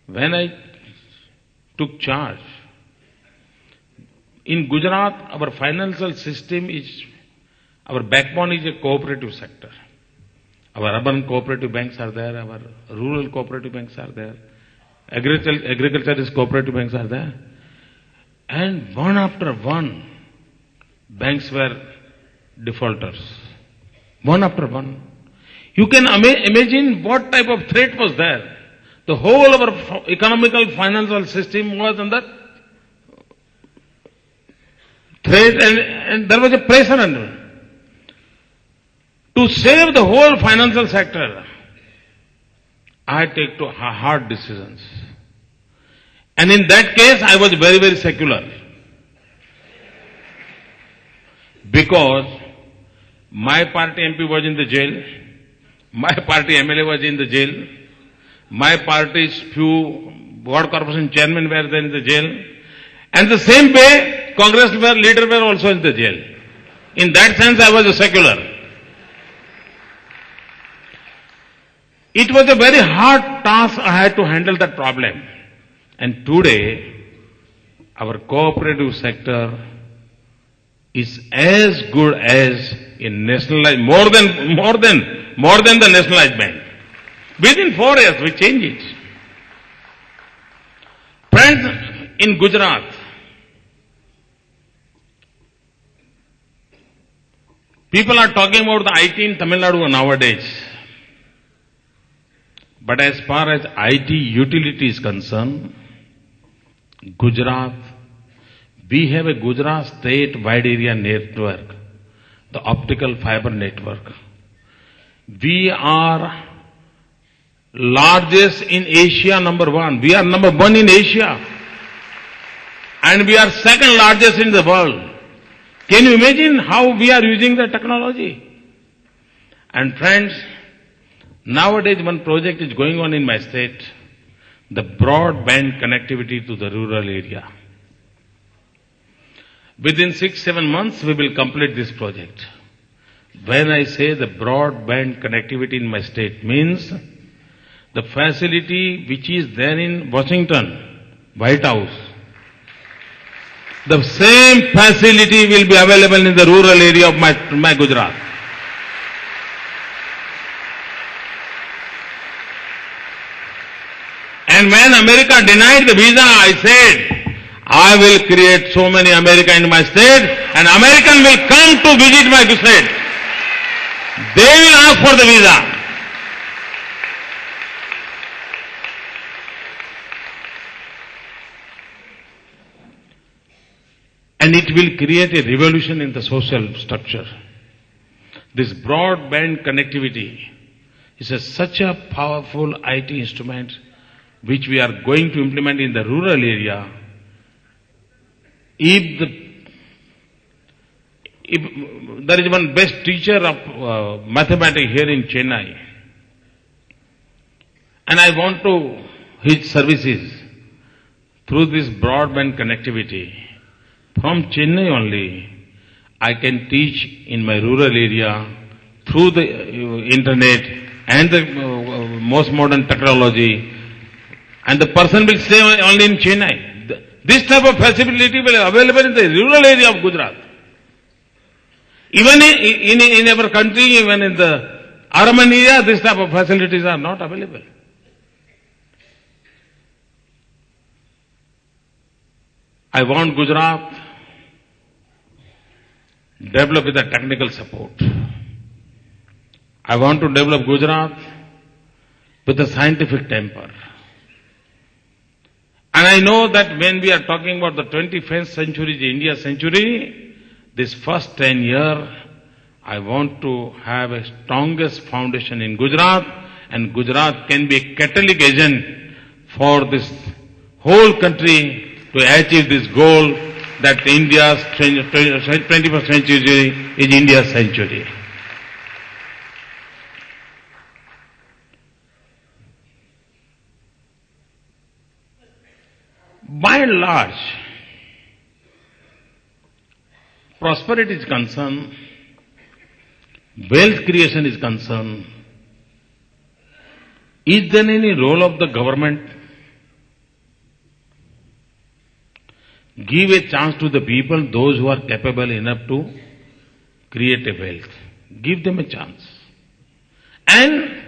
When I took charge, in Gujarat, our financial system is, our backbone is a cooperative sector. Our urban cooperative banks are there, our rural cooperative banks are there, agriculture cooperative banks are there. And one after one, banks were defaulters. One after one. You can imagine what type of threat was there. The whole of our economical financial system was under threat, and there was a pressure under it. To save the whole financial sector, I take to hard decisions. And in that case, I was very, very secular. Because my party MP was in the jail, my party MLA was in the jail, my party's few ward corporation chairmen were there in the jail, and the same way, Congress leader were also in the jail. In that sense, I was a secular. It was a very hard task I had to handle that problem. And today, our cooperative sector is as good as in nationalized, more than the nationalized bank. Within 4 years, we changed it. Friends, in Gujarat, people are talking about the IT in Tamil Nadu nowadays. But as far as IT utility is concerned, Gujarat, we have a Gujarat State Wide Area Network, the optical fiber network. We are largest in Asia, number one. We are number one in Asia. And we are second largest in the world. Can you imagine how we are using the technology? And friends, nowadays one project is going on in my state, the broadband connectivity to the rural area. Within 6-7 months, we will complete this project. When I say the broadband connectivity in my state means the facility which is there in Washington, White House, the same facility will be available in the rural area of my Gujarat. And when America denied the visa, I said, I will create so many Americans in my state, and Americans will come to visit my state. They will ask for the visa. And it will create a revolution in the social structure. This broadband connectivity is such a powerful IT instrument which we are going to implement in the rural area. If there is one best teacher of mathematics here in Chennai, and I want to his services through this broadband connectivity from Chennai only, I can teach in my rural area through the internet and the most modern technology, and the person will stay only in Chennai. This type of facility will be available in the rural area of Gujarat. Even in our country, even in the urban area, this type of facilities are not available. I want Gujarat develop with the technical support. I want to develop Gujarat with a scientific temper. And I know that when we are talking about the 21st century, the India century, this first 10 years, I want to have a strongest foundation in Gujarat, and Gujarat can be a catalytic agent for this whole country to achieve this goal that India's 21st century is India's century. By and large, prosperity is concerned, wealth creation is concerned, is there any role of the government? Give a chance to the people, those who are capable enough to create a wealth. Give them a chance. And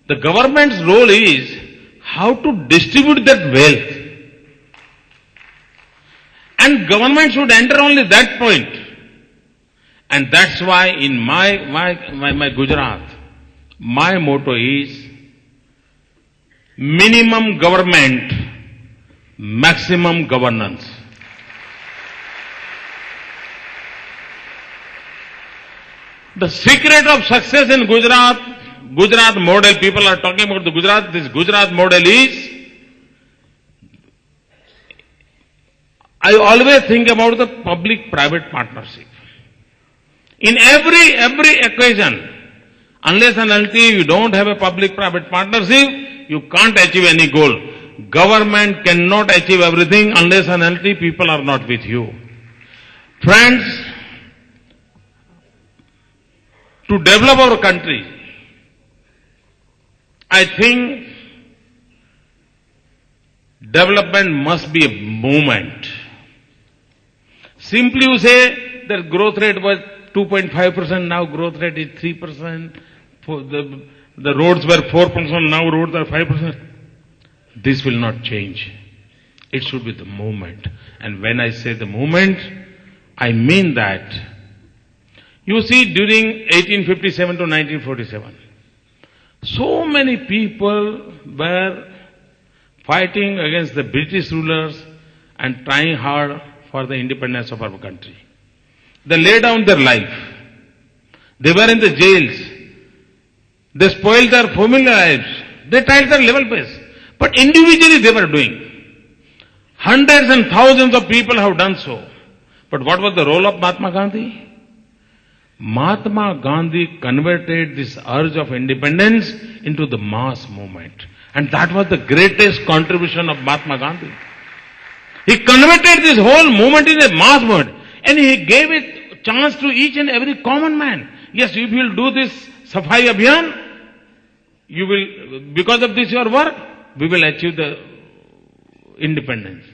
the government's role is how to distribute that wealth. And government should enter only that point. And that's why in my Gujarat, my motto is minimum government, maximum governance. The secret of success in Gujarat model, people are talking about this Gujarat model is, I always think about the public-private partnership. In every occasion, unless and until you don't have a public-private partnership, you can't achieve any goal. Government cannot achieve everything unless and until people are not with you. Friends, to develop our country, I think development must be a movement. Simply you say that growth rate was 2.5%, now growth rate is 3%. The roads were 4%, now roads are 5%. This will not change. It should be the movement. And when I say the movement, I mean that. You see, during 1857 to 1947, so many people were fighting against the British rulers and trying hard for the independence of our country. They laid down their life. They were in the jails. They spoiled their family lives. They tried their level best. But individually they were doing. Hundreds and thousands of people have done so. But what was the role of Mahatma Gandhi? Mahatma Gandhi converted this urge of independence into the mass movement. And that was the greatest contribution of Mahatma Gandhi. He converted this whole movement into a mass movement. And he gave a chance to each and every common man. Yes, if you will do this Safai Abhiyan, you will, because of this your work, we will achieve the independence.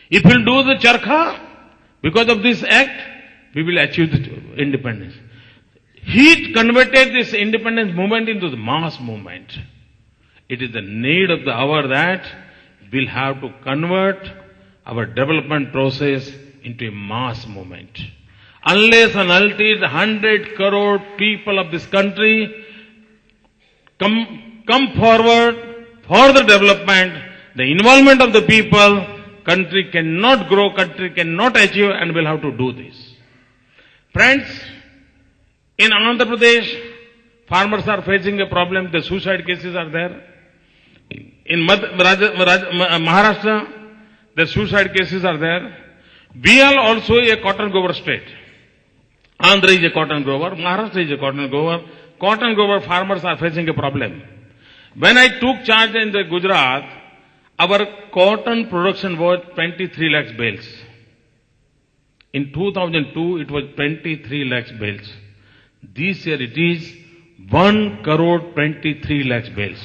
If you will do the Charkha, because of this act, we will achieve the independence. He converted this independence movement into the mass movement. It is the need of the hour that we'll have to convert our development process into a mass movement. Unless and until 100 crore people of this country come forward for the development, the involvement of the people, country cannot grow, country cannot achieve, and we'll have to do this. Friends, in Andhra Pradesh, farmers are facing a problem. The suicide cases are there. In Maharashtra, the suicide cases are there. We are also a cotton grower state. Andhra is a cotton grower. Maharashtra is a cotton grower. Cotton grower farmers are facing a problem. When I took charge in the Gujarat, our cotton production was 23 lakhs bales. In 2002, it was 23 lakhs bales. This year it is 1 crore 23 lakhs bales.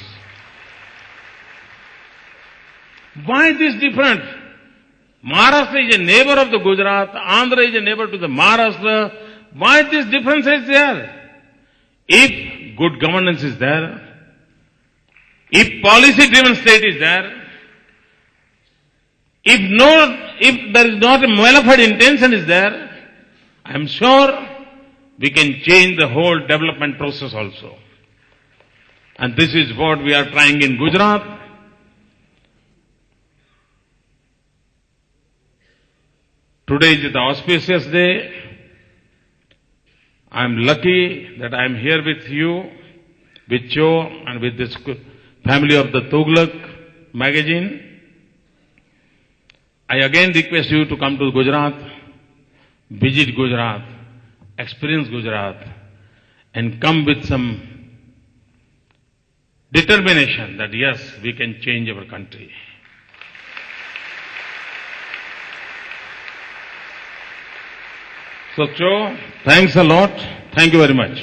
Why this difference? Maharashtra is a neighbor of the Gujarat. Andhra is a neighbor to the Maharashtra. Why this difference is there? If good governance is there, if policy-driven state is there, if there is not a malified intention is there, I am sure we can change the whole development process also. And this is what we are trying in Gujarat. Today is the auspicious day. I am lucky that I am here with you, with Joe, and with this family of the Tughlaq magazine. I again request you to come to Gujarat, visit Gujarat, experience Gujarat, and come with some determination that yes, we can change our country. So, Joe, thanks a lot. Thank you very much.